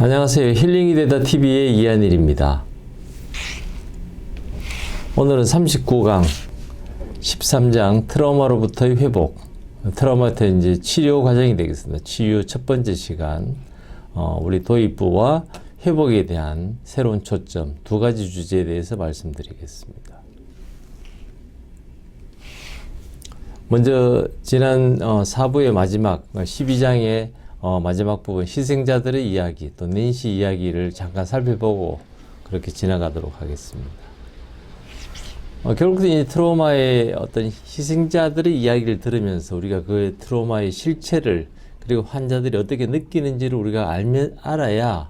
안녕하세요. 힐링이 되다 TV의 이한일입니다. 오늘은 39강 13장 트라우마로부터의 회복, 트라우마부터 이제 치료 과정이 되겠습니다. 치유 첫 번째 시간, 우리 도입부와 회복에 대한 새로운 초점 두 가지 주제에 대해서 말씀드리겠습니다. 먼저 지난 4부의 마지막 12장의 마지막 부분 희생자들의 이야기, 또 낸시 이야기를 잠깐 살펴보고 그렇게 지나가도록 하겠습니다. 결국 이 트라우마의 어떤 희생자들의 이야기를 들으면서 우리가 그 트라우마의 실체를, 그리고 환자들이 어떻게 느끼는지를 우리가 알아야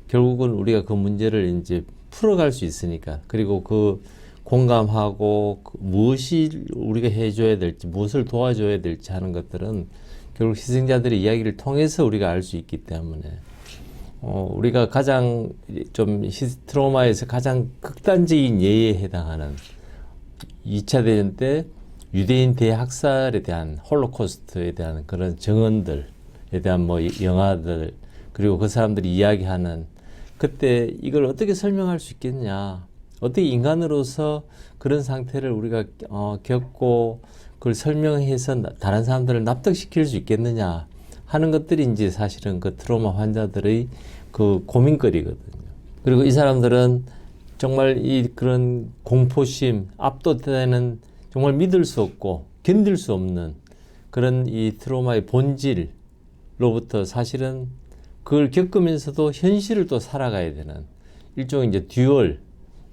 결국은 우리가 그 문제를 이제 풀어갈 수 있으니까, 그리고 그 공감하고 무엇이 우리가 해줘야 될지, 무엇을 도와줘야 될지 하는 것들은 결국 희생자들의 이야기를 통해서 우리가 알 수 있기 때문에 우리가 가장 좀 트라우마에서 가장 극단적인 예에 해당하는 2차 대전 때 유대인 대학살에 대한 홀로코스트에 대한 그런 증언들에 대한 영화들, 그리고 그 사람들이 이야기하는, 그때 이걸 어떻게 설명할 수 있겠냐, 어떻게 인간으로서 그런 상태를 우리가 겪고 그걸 설명해서 다른 사람들을 납득시킬 수 있겠느냐 하는 것들이 이제 사실은 그 트라우마 환자들의 그 고민거리거든요. 그리고 이 사람들은 정말 그런 공포심, 압도되는, 정말 믿을 수 없고 견딜 수 없는 그런 이 트라우마의 본질로부터 사실은 그걸 겪으면서도 현실을 또 살아가야 되는 일종의 이제 듀얼,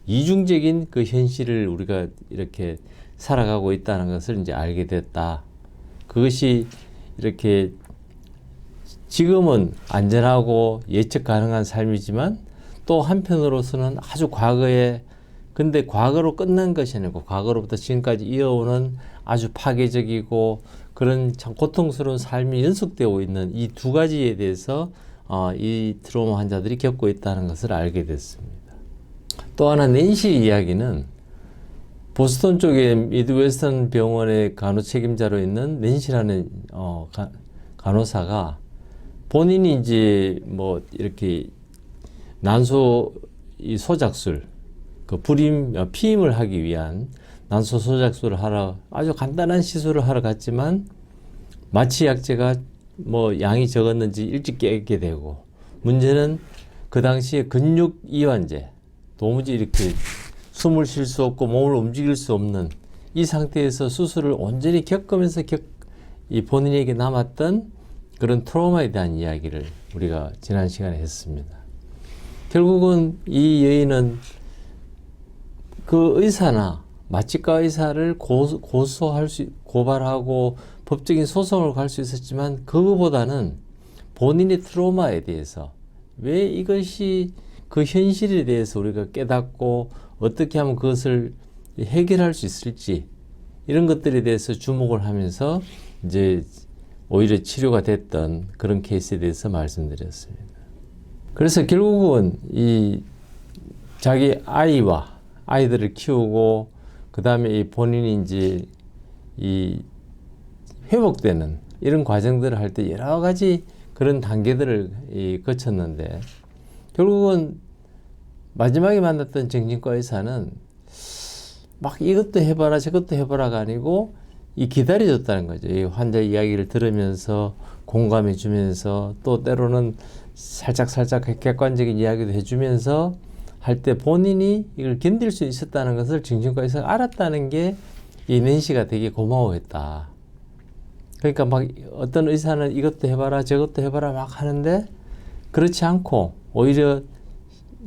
이중적인 그 현실을 우리가 이렇게 살아가고 있다는 것을 이제 알게 됐다. 그것이 이렇게 지금은 안전하고 예측 가능한 삶이지만 또 한편으로서는 아주 과거에, 근데 과거로 끝난 것이 아니고 과거로부터 지금까지 이어오는 아주 파괴적이고 그런 참 고통스러운 삶이 연속되고 있는 이 두 가지에 대해서 이 트라우마 환자들이 겪고 있다는 것을 알게 됐습니다. 또 하나 낸시 이야기는 보스턴 쪽에 미드웨스턴 병원의 간호 책임자로 있는 낸시라는 간호사가 본인이 이제 이렇게 난소 소작술, 그 피임을 하기 위한 난소 소작술을 하러, 아주 간단한 시술을 하러 갔지만 마취 약제가 양이 적었는지 일찍 깨게 되고, 문제는 그 당시에 근육 이완제, 도무지 이렇게 숨을 쉴 수 없고 몸을 움직일 수 없는 이 상태에서 수술을 온전히 겪으면서 이 본인에게 남았던 그런 트라우마에 대한 이야기를 우리가 지난 시간에 했습니다. 결국은 이 여인은 그 의사나 마취과 의사를 고발하고 법적인 소송을 갈 수 있었지만, 그거보다는 본인의 트라우마에 대해서, 왜 이것이 그 현실에 대해서 우리가 깨닫고 어떻게 하면 그것을 해결할 수 있을지, 이런 것들에 대해서 주목을 하면서 이제 오히려 치료가 됐던 그런 케이스에 대해서 말씀드렸습니다. 그래서 결국은 이 자기 아이들을 키우고 그 다음에 본인이 이제 이 회복되는 이런 과정들을 할 때 여러 가지 그런 단계들을 거쳤는데, 결국은 마지막에 만났던 정신과 의사는 막 이것도 해봐라 저것도 해봐라가 아니고 기다려줬다는 거죠. 이 환자 이야기를 들으면서 공감해 주면서, 또 때로는 살짝 객관적인 이야기도 해주면서 할 때 본인이 이걸 견딜 수 있었다는 것을 정신과 의사가 알았다는 게 이 낸시가 되게 고마워했다. 그러니까 막 어떤 의사는 이것도 해봐라 저것도 해봐라 막 하는데, 그렇지 않고 오히려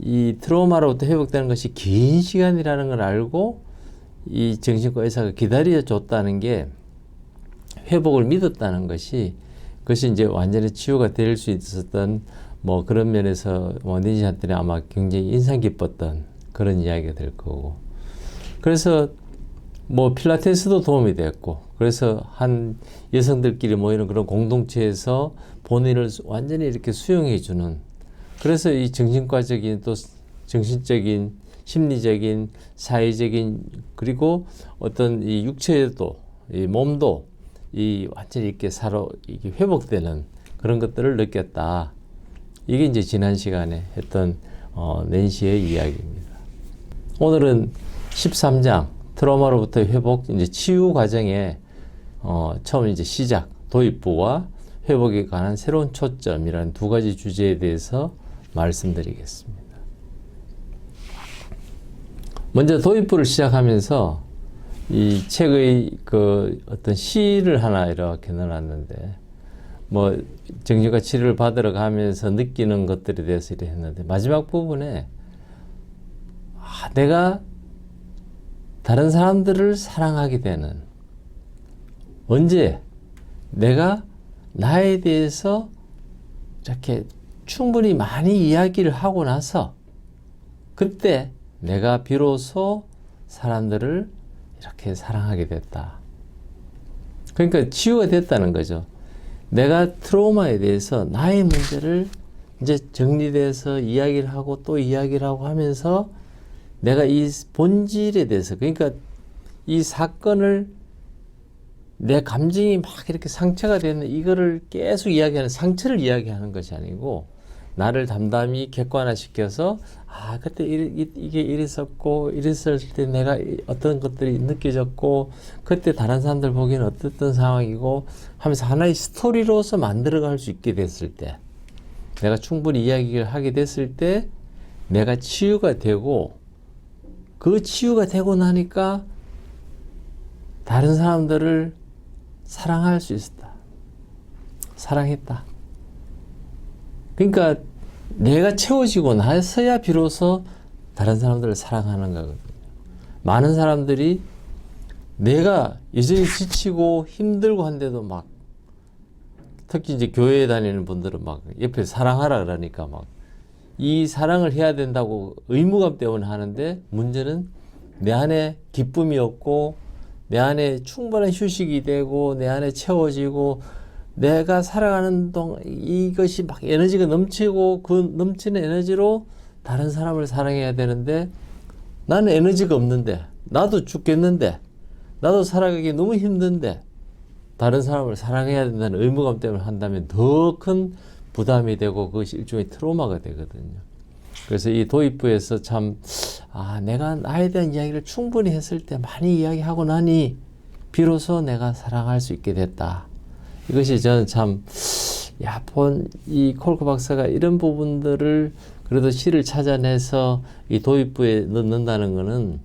이 트라우마로부터 회복되는 것이 긴 시간이라는 걸 알고 이 정신과 의사가 기다려줬다는 게, 회복을 믿었다는 것이, 그것이 이제 완전히 치유가 될 수 있었던 그런 면에서 낸시한테는 아마 굉장히 인상 깊었던 그런 이야기가 될 거고, 그래서 필라테스도 도움이 됐고, 그래서 한 여성들끼리 모이는 그런 공동체에서 본인을 완전히 이렇게 수용해 주는, 그래서 이 정신과적인 또 정신적인, 심리적인, 사회적인, 그리고 어떤 이 육체도, 이 몸도 완전히 이렇게 이게 회복되는 그런 것들을 느꼈다. 이게 이제 지난 시간에 했던 낸시의 이야기입니다. 오늘은 13장 트라우마로부터 회복 이제 치유 과정에 처음 이제 시작 도입부와 회복에 관한 새로운 초점이라는 두 가지 주제에 대해서 말씀드리겠습니다. 먼저 도입부를 시작하면서 이 책의 그 어떤 시를 하나 이렇게 넣어놨는데 뭐 정신과 치료를 받으러 가면서 느끼는 것들에 대해서 이렇게 했는데 마지막 부분에 내가 다른 사람들을 사랑하게 되는 언제 내가 나에 대해서 이렇게 충분히 많이 이야기를 하고 나서 그때 내가 비로소 사람들을 이렇게 사랑하게 됐다. 그러니까 치유가 됐다는 거죠. 내가 트라우마에 대해서 나의 문제를 이제 정리돼서 이야기를 하고 또 이야기를 하고 하면서 내가 이 본질에 대해서 그러니까 이 사건을 내 감정이 막 이렇게 상처가 되는 이거를 계속 이야기하는 상처를 이야기하는 것이 아니고 나를 담담히 객관화시켜서 그때 이게 이랬었고 이랬을 때 내가 어떤 것들이 느껴졌고 그때 다른 사람들 보기에는 어땠던 상황이고 하면서 하나의 스토리로서 만들어갈 수 있게 됐을 때 내가 충분히 이야기를 하게 됐을 때 내가 치유가 되고 그 치유가 되고 나니까 다른 사람들을 사랑할 수 있었다. 사랑했다. 그러니까 내가 채워지고 나서야 비로소 다른 사람들을 사랑하는 거거든요. 많은 사람들이 내가 여전히 지치고 힘들고 한데도 막 특히 이제 교회에 다니는 분들은 막 옆에 사랑하라 그러니까 막 이 사랑을 해야 된다고 의무감 때문에 하는데 문제는 내 안에 기쁨이 없고 내 안에 충분한 휴식이 되고 내 안에 채워지고 내가 살아가는 동안 이것이 막 에너지가 넘치고 그 넘치는 에너지로 다른 사람을 사랑해야 되는데 나는 에너지가 없는데 나도 죽겠는데 나도 살아가기 너무 힘든데 다른 사람을 사랑해야 된다는 의무감 때문에 한다면 더 큰 부담이 되고 그것이 일종의 트라우마가 되거든요. 그래서 이 도입부에서 참 내가 나에 대한 이야기를 충분히 했을 때 많이 이야기하고 나니 비로소 내가 사랑할 수 있게 됐다. 이것이 저는 참 이 콜크 박사가 이런 부분들을 그래도 시를 찾아내서 이 도입부에 넣는다는 것은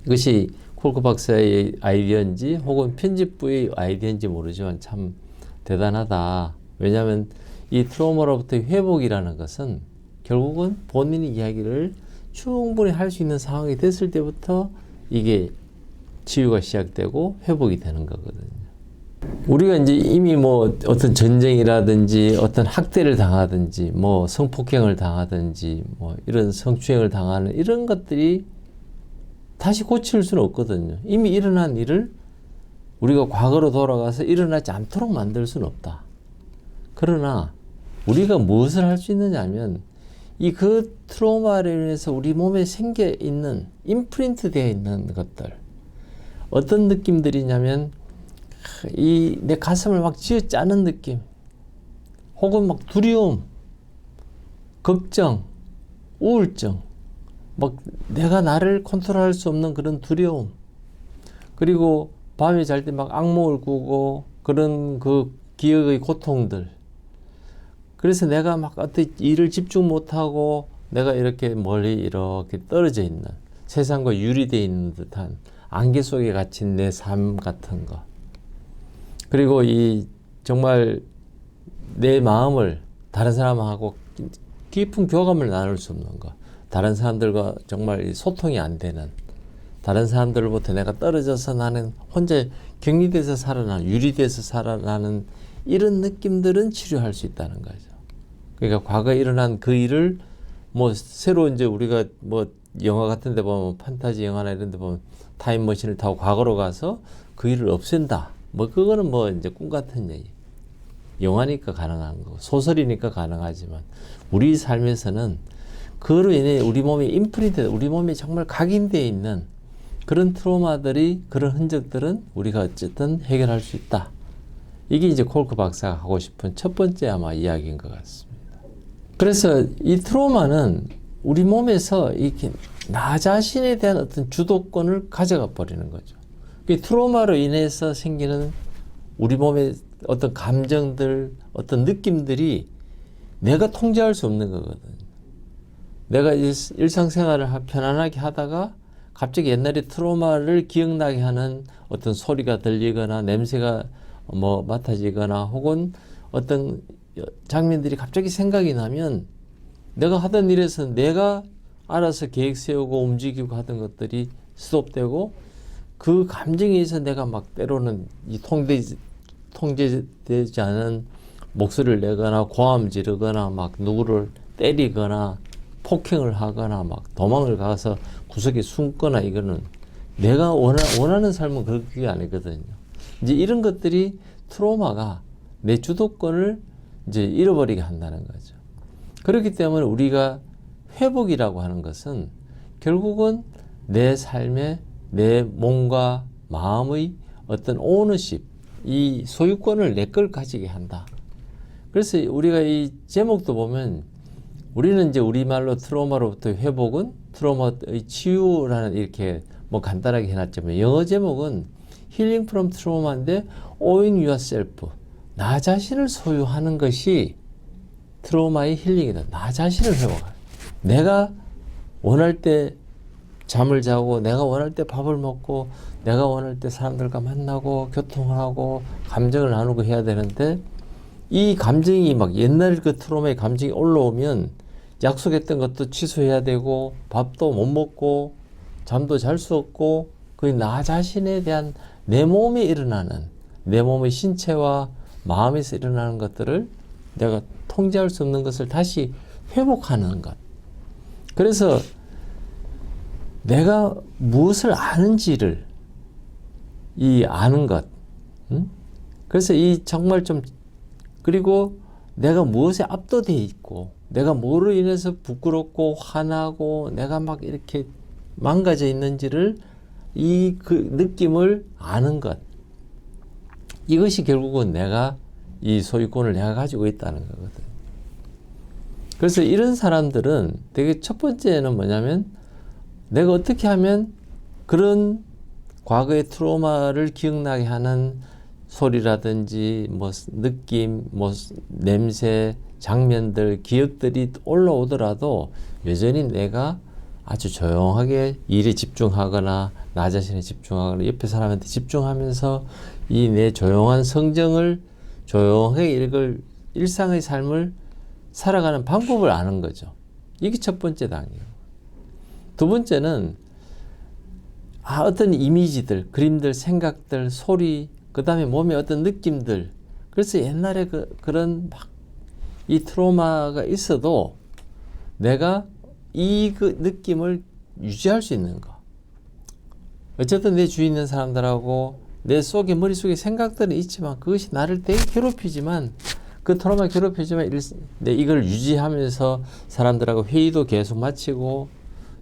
이것이 콜크 박사의 아이디어인지 혹은 편집부의 아이디어인지 모르지만 참 대단하다. 왜냐하면 이 트라우마로부터의 회복이라는 것은 결국은 본인의 이야기를 충분히 할 수 있는 상황이 됐을 때부터 이게 치유가 시작되고 회복이 되는 거거든요. 우리가 이제 이미 뭐 어떤 전쟁이라든지 어떤 학대를 당하든지 뭐 성폭행을 당하든지 뭐 이런 성추행을 당하는 이런 것들이 다시 고칠 수는 없거든요. 이미 일어난 일을 우리가 과거로 돌아가서 일어나지 않도록 만들 수는 없다. 그러나 우리가 무엇을 할 수 있느냐 하면 이 그 트라우마로 인해서 우리 몸에 생겨 있는 임프린트 되어 있는 것들 어떤 느낌들이냐면 이 내 가슴을 막 쥐어짜는 느낌 혹은 막 두려움, 걱정, 우울증 막 내가 나를 컨트롤할 수 없는 그런 두려움 그리고 밤에 잘 때 막 악몽을 꾸고 그런 그 기억의 고통들 그래서 내가 막 어떤 일을 집중 못하고 내가 이렇게 멀리 이렇게 떨어져 있는 세상과 유리되어 있는 듯한 안개 속에 갇힌 내 삶 같은 거 그리고 이 정말 내 마음을 다른 사람하고 깊은 교감을 나눌 수 없는 거 다른 사람들과 정말 소통이 안 되는 다른 사람들로부터 내가 떨어져서 나는 혼자 격리돼서 살아나는 유리돼서 살아나는 이런 느낌들은 치료할 수 있다는 거죠. 그러니까 과거에 일어난 그 일을 뭐 새로 이제 우리가 뭐 영화 같은 데 보면 판타지 영화나 이런 데 보면 타임머신을 타고 과거로 가서 그 일을 없앤다. 뭐 그거는 뭐 이제 꿈 같은 얘기. 영화니까 가능한 거고 소설이니까 가능하지만 우리 삶에서는 그로 인해 우리 몸에 임프린트, 우리 몸에 정말 각인되어 있는 그런 트라우마들이 그런 흔적들은 우리가 어쨌든 해결할 수 있다. 이게 이제 콜크 박사가 하고 싶은 첫 번째 아마 이야기인 것 같습니다. 그래서 이 트로마는 우리 몸에서 이렇게 나 자신에 대한 어떤 주도권을 가져가 버리는 거죠. 이 트로마로 인해서 생기는 우리 몸의 어떤 감정들, 어떤 느낌들이 내가 통제할 수 없는 거거든요. 내가 일상생활을 편안하게 하다가 갑자기 옛날에 트로마를 기억나게 하는 어떤 소리가 들리거나 냄새가 뭐 맡아지거나 혹은 어떤 장면들이 갑자기 생각이 나면 내가 하던 일에서 내가 알아서 계획 세우고 움직이고 하던 것들이 스톱되고 그 감정에 의해서 내가 막 때로는 이 통제되지 않은 목소리를 내거나 고함 지르거나 막 누구를 때리거나 폭행을 하거나 막 도망을 가서 구석에 숨거나 이거는 내가 원하는 삶은 그게 아니거든요. 이제 이런 것들이 트로마가 내 주도권을 이제 잃어버리게 한다는 거죠. 그렇기 때문에 우리가 회복이라고 하는 것은 결국은 내 삶의 내 몸과 마음의 어떤 오너십, 이 소유권을 내 걸 가지게 한다. 그래서 우리가 이 제목도 보면 우리는 이제 우리말로 트로마로부터 회복은 트로마의 치유라는 이렇게 뭐 간단하게 해놨지만 영어 제목은 Healing from Trauma인데 Owning Yourself, 나 자신을 소유하는 것이 트로마의 힐링이다. 나 자신을 회복하는. 내가 원할 때 잠을 자고 내가 원할 때 밥을 먹고 내가 원할 때 사람들과 만나고 교통을 하고 감정을 나누고 해야 되는데 이 감정이 막 옛날 그 트로마의 감정이 올라오면 약속했던 것도 취소해야 되고 밥도 못 먹고 잠도 잘 수 없고 그 나 자신에 대한 내 몸에 일어나는 내 몸의 신체와 마음에서 일어나는 것들을 내가 통제할 수 없는 것을 다시 회복하는 것. 그래서 내가 무엇을 아는지를 이 아는 것. 그래서 이 정말 좀 그리고 내가 무엇에 압도되어 있고 내가 뭐로 인해서 부끄럽고 화나고 내가 막 이렇게 망가져 있는지를 이 그 느낌을 아는 것. 이것이 결국은 내가 이 소유권을 내가 가지고 있다는 거거든. 그래서 이런 사람들은 되게 첫 번째는 뭐냐면 내가 어떻게 하면 그런 과거의 트로마를 기억나게 하는 소리라든지 뭐 느낌, 뭐 냄새, 장면들, 기억들이 올라오더라도 여전히 내가 아주 조용하게 일에 집중하거나 나 자신에 집중하거나 옆에 사람한테 집중하면서 이 내 조용한 성정을 조용하게 이걸 일상의 삶을 살아가는 방법을 아는 거죠. 이게 첫 번째 단계예요. 두 번째는 어떤 이미지들, 그림들, 생각들, 소리, 그 다음에 몸의 어떤 느낌들. 그래서 옛날에 그런 막 이 트로마가 있어도 내가 이 그 느낌을 유지할 수 있는 거. 어쨌든 내 주위에 있는 사람들하고 내 속에 머릿속에 생각들은 있지만 그것이 나를 되게 괴롭히지만 그 트로마 괴롭히지만 이걸 유지하면서 사람들하고 회의도 계속 마치고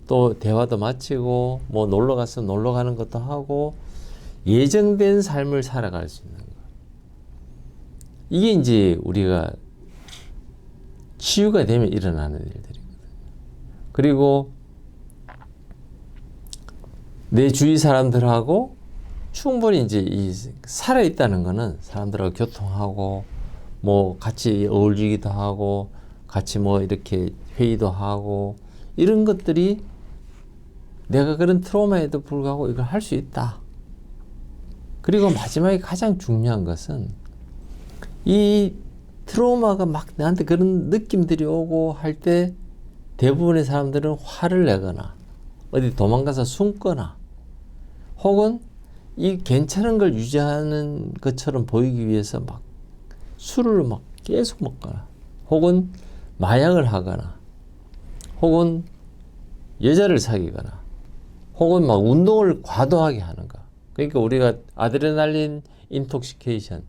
또 대화도 마치고 뭐 놀러 가서 놀러 가는 것도 하고 예정된 삶을 살아갈 수 있는 거. 이게 이제 우리가 치유가 되면 일어나는 일들이거든요. 그리고 내 주위 사람들하고 충분히 이제 살아 있다는 거는 사람들하고 교통하고 뭐 같이 어울리기도 하고 같이 뭐 이렇게 회의도 하고 이런 것들이 내가 그런 트라우마에도 불구하고 이걸 할 수 있다. 그리고 마지막에 가장 중요한 것은 이 트라우마가 막 나한테 그런 느낌들이 오고 할 때 대부분의 사람들은 화를 내거나 어디 도망가서 숨거나 혹은 이 괜찮은 걸 유지하는 것처럼 보이기 위해서 막 술을 막 계속 먹거나 혹은 마약을 하거나 혹은 여자를 사귀거나 혹은 막 운동을 과도하게 하는 거. 그러니까 우리가 아드레날린 인톡시케이션,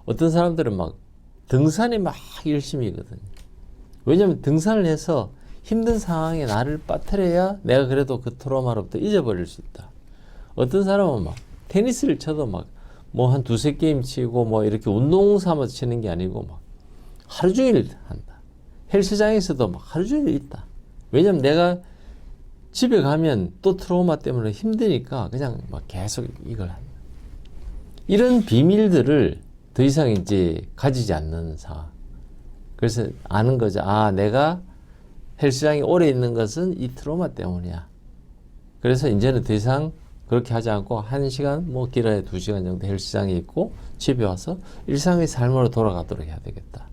어떤 사람들은 막 등산에 막 열심히 하거든요. 왜냐하면 등산을 해서 힘든 상황에 나를 빠뜨려야 내가 그래도 그 트라우마로부터 잊어버릴 수 있다. 어떤 사람은 막 테니스를 쳐도 막 뭐 한 두세 게임 치고 뭐 이렇게 운동 삼아서 치는 게 아니고 막 하루 종일 한다. 헬스장에서도 막 하루 종일 있다. 왜냐면 내가 집에 가면 또 트라우마 때문에 힘드니까 그냥 막 계속 이걸 한다. 이런 비밀들을 더 이상 이제 가지지 않는 상황. 그래서 아는 거죠. 아, 내가 헬스장에 오래 있는 것은 이 트라우마 때문이야. 그래서 이제는 더 이상 그렇게 하지 않고 1시간, 뭐 길어야 2시간 정도 헬스장에 있고 집에 와서 일상의 삶으로 돌아가도록 해야 되겠다.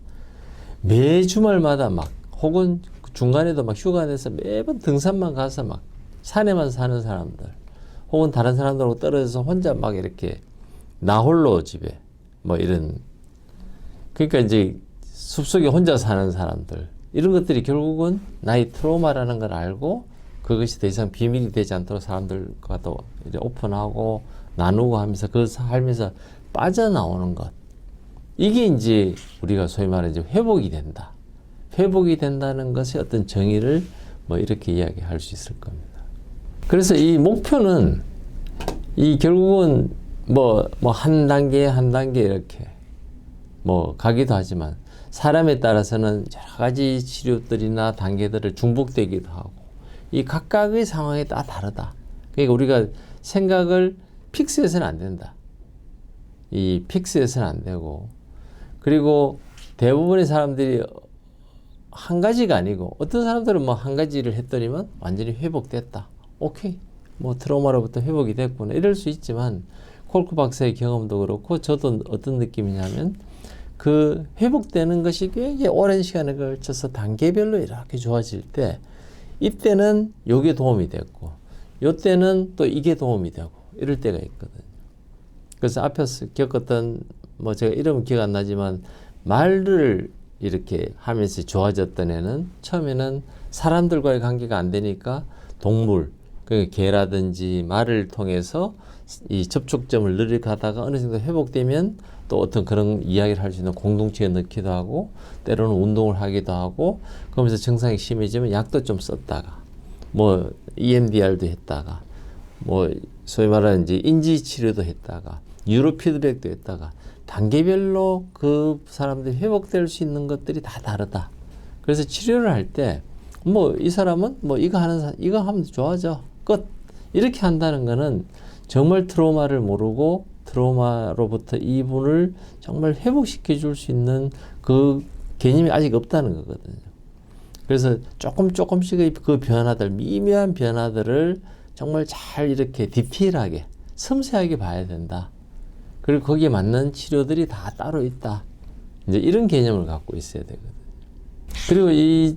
매 주말마다 막 혹은 중간에도 막 휴가 내서 매번 등산만 가서 막 산에만 사는 사람들 혹은 다른 사람들하고 떨어져서 혼자 막 이렇게 나 홀로 집에 뭐 이런 그러니까 이제 숲속에 혼자 사는 사람들 이런 것들이 결국은 나의 트라우마라는 걸 알고 그것이 더 이상 비밀이 되지 않도록 사람들과도 이제 오픈하고 나누고 하면서 그 삶에서 빠져나오는 것 이게 이제 우리가 소위 말해 이제 회복이 된다. 회복이 된다는 것의 어떤 정의를 뭐 이렇게 이야기할 수 있을 겁니다. 그래서 이 목표는 이 결국은 뭐 한 단계 한 단계 이렇게 뭐 가기도 하지만 사람에 따라서는 여러 가지 치료들이나 단계들을 중복되기도 하고 이 각각의 상황에 다 다르다. 그러니까 우리가 생각을 픽스해서는 안 된다. 이 픽스해서는 안 되고 그리고 대부분의 사람들이 한 가지가 아니고 어떤 사람들은 뭐 한 가지를 했더니만 완전히 회복됐다. 오케이. 뭐 트라우마로부터 회복이 됐구나. 이럴 수 있지만 콜크 박사의 경험도 그렇고 저도 어떤 느낌이냐면 그 회복되는 것이 굉장히 오랜 시간에 걸쳐서 단계별로 이렇게 좋아질 때 이때는 요게 도움이 됐고 요때는 또 이게 도움이 되고 이럴 때가 있거든요. 그래서 앞에서 겪었던 뭐 제가 이름은 기억 안 나지만 말을 이렇게 하면서 좋아졌던 애는 처음에는 사람들과의 관계가 안 되니까 동물, 그 개라든지 말을 통해서 이 접촉점을 늘려가다가 어느 정도 회복되면 또 어떤 그런 이야기를 할 수 있는 공동체에 넣기도 하고 때로는 운동을 하기도 하고 그러면서 증상이 심해지면 약도 좀 썼다가 뭐 EMDR도 했다가 뭐 소위 말하는 이제 인지 치료도 했다가 뉴로 피드백도 했다가 단계별로 그 사람들이 회복될 수 있는 것들이 다 다르다. 그래서 치료를 할 때 뭐 이 사람은 뭐 이거 하면 좋아져. 끝. 이렇게 한다는 거는 정말 트라우마를 모르고 트라우마로부터 이분을 정말 회복시켜 줄 수 있는 그 개념이 아직 없다는 거거든요. 그래서 조금씩의 그 변화들, 미묘한 변화들을 정말 잘 이렇게 디테일하게, 섬세하게 봐야 된다. 그리고 거기에 맞는 치료들이 다 따로 있다. 이제 이런 개념을 갖고 있어야 되거든요. 그리고 이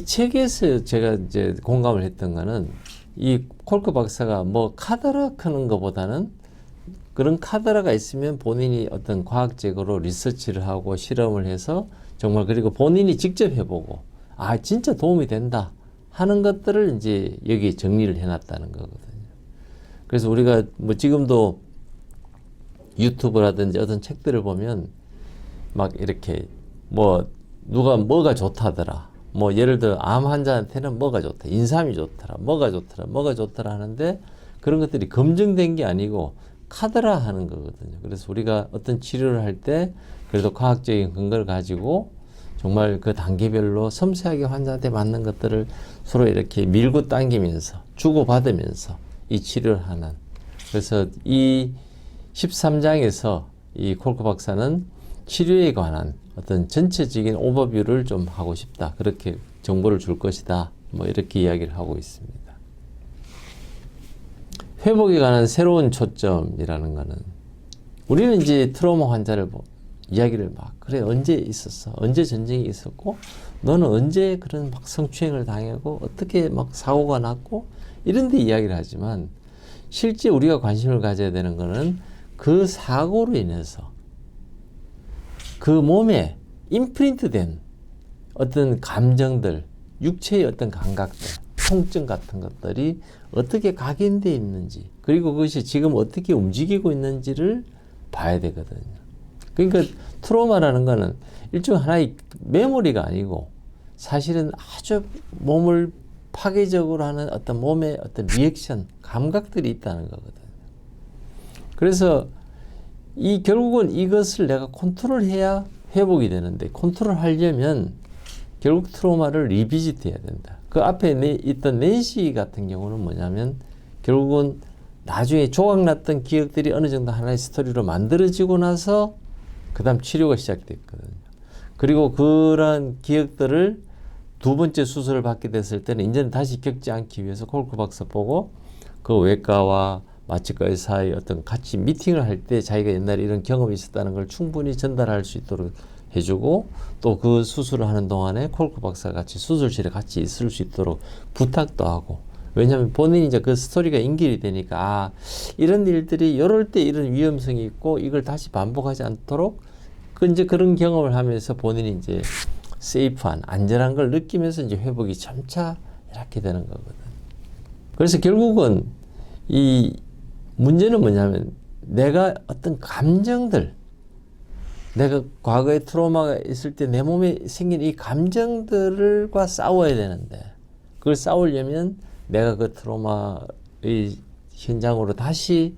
책에서 제가 이제 공감을 했던 거는 이 콜크 박사가 뭐 카더라 크는 것보다는 그런 카더라가 있으면 본인이 어떤 과학적으로 리서치를 하고 실험을 해서 정말 그리고 본인이 직접 해보고 아 진짜 도움이 된다 하는 것들을 이제 여기 정리를 해놨다는 거거든요. 그래서 우리가 뭐 지금도 유튜브라든지 어떤 책들을 보면 막 이렇게 뭐 누가 뭐가 좋다더라. 뭐 예를 들어 암 환자한테는 뭐가 좋다. 인삼이 좋더라. 뭐가 좋더라 하는데 그런 것들이 검증된 게 아니고 카더라 하는 거거든요. 그래서 우리가 어떤 치료를 할 때 그래도 과학적인 근거를 가지고 정말 그 단계별로 섬세하게 환자한테 맞는 것들을 서로 이렇게 밀고 당기면서 주고받으면서 이 치료를 하는 그래서 이 13장에서 이 콜크 박사는 치료에 관한 어떤 전체적인 오버뷰를 좀 하고 싶다. 그렇게 정보를 줄 것이다. 뭐 이렇게 이야기를 하고 있습니다. 회복에 관한 새로운 초점이라는 거는 우리는 이제 트라우마 환자를 이야기를 막 그래 언제 있었어? 언제 전쟁이 있었고 너는 언제 그런 막 성추행을 당하고 어떻게 막 사고가 났고 이런 데 이야기를 하지만 실제 우리가 관심을 가져야 되는 거는 그 사고로 인해서 그 몸에 임프린트된 어떤 감정들, 육체의 어떤 감각들, 통증 같은 것들이 어떻게 각인되어 있는지 그리고 그것이 지금 어떻게 움직이고 있는지를 봐야 되거든요. 그러니까 트라우마라는 거는 일종 하나의 메모리가 아니고 사실은 아주 몸을 파괴적으로 하는 어떤 몸의 어떤 리액션, 감각들이 있다는 거거든요. 그래서 이 결국은 이것을 내가 컨트롤해야 회복이 되는데, 컨트롤하려면 결국 트라우마를 리비짓 해야 된다. 그 앞에 있던 낸시 같은 경우는 뭐냐면 결국은 나중에 조각났던 기억들이 어느 정도 하나의 스토리로 만들어지고 나서 그 다음 치료가 시작됐거든요. 그리고 그런 기억들을 두 번째 수술을 받게 됐을 때는 이제는 다시 겪지 않기 위해서 콜크 박사 보고 그 외과와 마취과 의사의 어떤 같이 미팅을 할 때 자기가 옛날에 이런 경험이 있었다는 걸 충분히 전달할 수 있도록 해주고, 또 그 수술을 하는 동안에 콜크 박사 같이 수술실에 같이 있을 수 있도록 부탁도 하고. 왜냐하면 본인이 이제 그 스토리가 인결이 되니까, 아, 이런 일들이 이럴 때 이런 위험성이 있고 이걸 다시 반복하지 않도록 이제 그런 경험을 하면서 본인이 이제 세이프한, 안전한 걸 느끼면서 이제 회복이 점차 이렇게 되는 거거든. 그래서 결국은 이 문제는 뭐냐면 내가 어떤 감정들, 내가 과거에 트라우마가 있을 때 내 몸에 생긴 이 감정들과 싸워야 되는데, 그걸 싸우려면 내가 그 트라우마의 현장으로 다시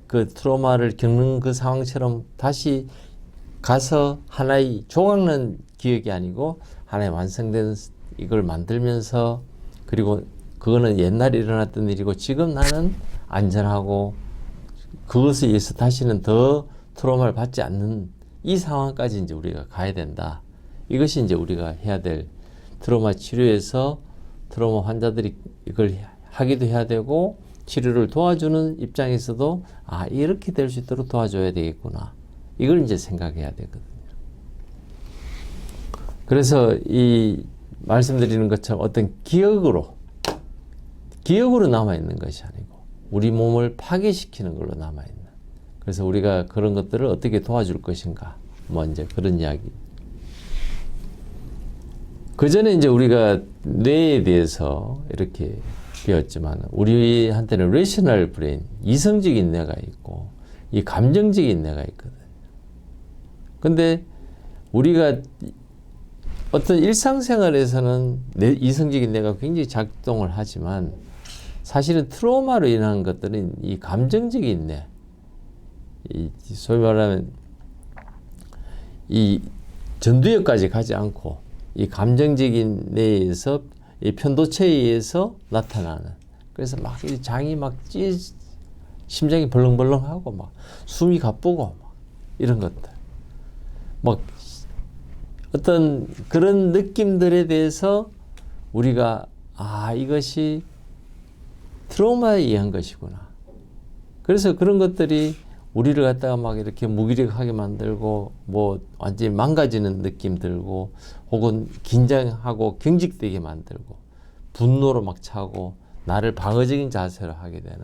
그 트라우마를 겪는 그 상황처럼 다시 가서 하나의 조각난 기억이 아니고 하나의 완성된 이걸 만들면서, 그리고 그거는 옛날에 일어났던 일이고 지금 나는 안전하고 그것에 의해서 다시는 더 트라우마를 받지 않는 이 상황까지 이제 우리가 가야 된다. 이것이 이제 우리가 해야 될 트라우마 치료에서 트라우마 환자들이 이걸 하기도 해야 되고, 치료를 도와주는 입장에서도 아, 이렇게 될 수 있도록 도와줘야 되겠구나. 이걸 이제 생각해야 되거든요. 그래서 이 말씀드리는 것처럼 어떤 기억으로 남아있는 것이 아니고 우리 몸을 파괴시키는 걸로 남아있는. 그래서 우리가 그런 것들을 어떻게 도와줄 것인가. 뭐 이제 그런 이야기. 그 전에 이제 우리가 뇌에 대해서 이렇게 배웠지만 우리한테는 레셔널 브레인, 이성적인 뇌가 있고 이 감정적인 뇌가 있거든요. 근데 우리가 어떤 일상생활에서는 이성적인 뇌가 굉장히 작동을 하지만 사실은 트라우마로 인한 것들은 이 감정적인 뇌, 소위 말하면 이 전두엽까지 가지 않고 이 감정적인 뇌에서 이 편도체에 의해서 나타나는, 그래서 막 장이 막 심장이 벌렁벌렁하고 막 숨이 가쁘고 막 이런 것들, 막 어떤 그런 느낌들에 대해서 우리가 아, 이것이 트라우마에 의한 것이구나. 그래서 그런 것들이 우리를 갖다가 막 이렇게 무기력하게 만들고 뭐 완전히 망가지는 느낌 들고 혹은 긴장하고 경직되게 만들고 분노로 막 차고 나를 방어적인 자세로 하게 되는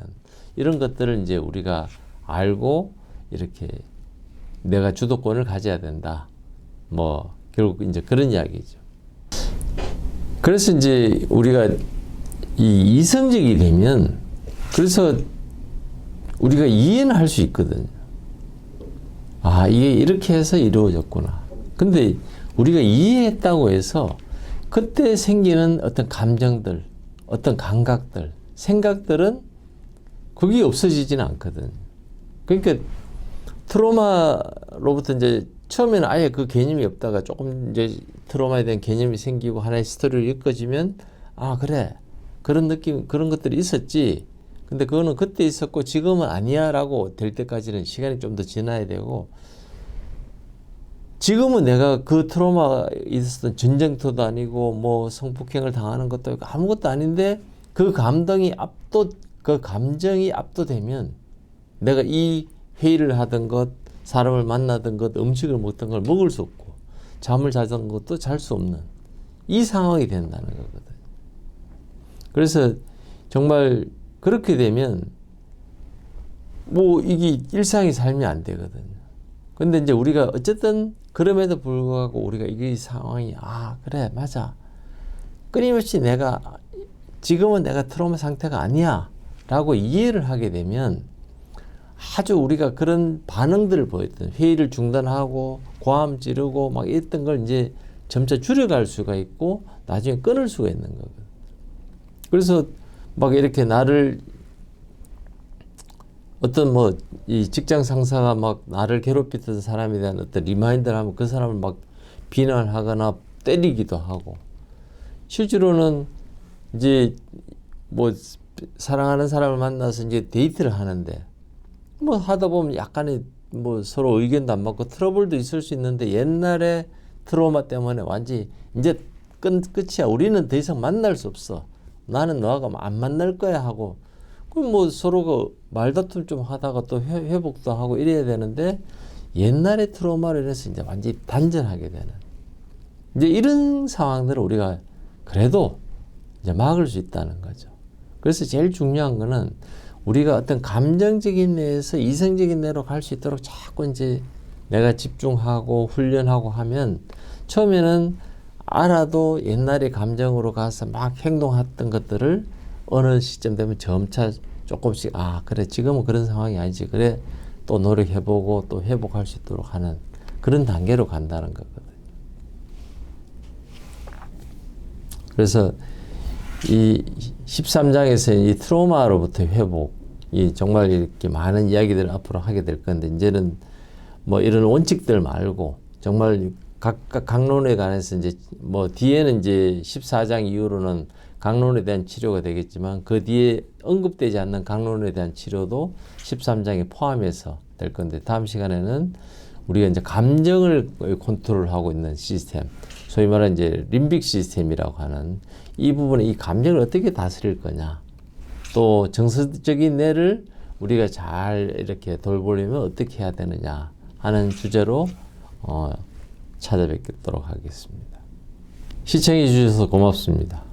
이런 것들을 이제 우리가 알고 이렇게 내가 주도권을 가져야 된다. 뭐 결국 이제 그런 이야기죠. 그래서 이제 우리가 이 이성적이 되면 그래서 우리가 이해는 할 수 있거든요. 아, 이게 이렇게 해서 이루어졌구나. 근데 우리가 이해했다고 해서 그때 생기는 어떤 감정들, 어떤 감각들, 생각들은 그게 없어지지는 않거든. 그러니까 트라우마로부터 이제 처음에는 아예 그 개념이 없다가 조금 이제 트라우마에 대한 개념이 생기고 하나의 스토리를 엮어지면 아, 그래. 그런 느낌, 그런 것들이 있었지. 근데 그거는 그때 있었고 지금은 아니야 라고 될 때까지는 시간이 좀 더 지나야 되고, 지금은 내가 그 트라우마가 있었던 전쟁터도 아니고 뭐 성폭행을 당하는 것도 아니고 아무것도 아닌데 그 감정이 압도되면 내가 이 회의를 하던 것, 사람을 만나던 것, 음식을 먹던 걸 먹을 수 없고 잠을 자던 것도 잘 수 없는 이 상황이 된다는 거거든. 그래서 정말 그렇게 되면 뭐 이게 일상의 삶이 안 되거든요. 근데 이제 우리가 어쨌든 그럼에도 불구하고 우리가 이 상황이 아, 그래, 맞아. 끊임없이 지금은 내가 트라우마 상태가 아니야 라고 이해를 하게 되면 아주 우리가 그런 반응들을 보였던 회의를 중단하고 고함 지르고 막 이랬던 걸 이제 점차 줄여갈 수가 있고 나중에 끊을 수가 있는 거거든. 그래서 막 이렇게 나를 어떤 뭐 이 직장 상사가 막 나를 괴롭히던 사람에 대한 어떤 리마인드를 하면 그 사람을 막 비난하거나 때리기도 하고, 실제로는 이제 뭐 사랑하는 사람을 만나서 이제 데이트를 하는데 뭐 하다 보면 약간의 뭐 서로 의견도 안 맞고 트러블도 있을 수 있는데, 옛날에 트라우마 때문에 완전히 이제 끝이야. 우리는 더 이상 만날 수 없어. 나는 너하고 안 만날 거야 하고, 그럼 뭐 서로가 말다툼 좀 하다가 또 회복도 하고 이래야 되는데, 옛날의 트라우마로 인해서 이제 완전히 단절하게 되는, 이제 이런 상황들을 우리가 그래도 이제 막을 수 있다는 거죠. 그래서 제일 중요한 거는 우리가 어떤 감정적인 내에서 이성적인 내로 갈 수 있도록 자꾸 이제 내가 집중하고 훈련하고 하면, 처음에는 알아도 옛날의 감정으로 가서 막 행동했던 것들을 어느 시점 되면 점차 조금씩, 아 그래 지금은 그런 상황이 아니지, 그래 또 노력해보고 또 회복할 수 있도록 하는 그런 단계로 간다는 거거든요. 그래서 이 13장에서 이 트라우마로부터 회복, 이 정말 이렇게 많은 이야기들을 앞으로 하게 될 건데, 이제는 뭐 이런 원칙들 말고 정말 각 강론에 관해서 이제 뭐 뒤에는 이제 14장 이후로는 강론에 대한 치료가 되겠지만, 그 뒤에 언급되지 않는 강론에 대한 치료도 13장에 포함해서 될 건데, 다음 시간에는 우리가 이제 감정을 컨트롤하고 있는 시스템, 소위 말하는 이제 림빅 시스템이라고 하는 이 부분에 이 감정을 어떻게 다스릴 거냐, 또 정서적인 뇌를 우리가 잘 이렇게 돌보려면 어떻게 해야 되느냐 하는 주제로 찾아뵙도록 하겠습니다. 시청해 주셔서 고맙습니다.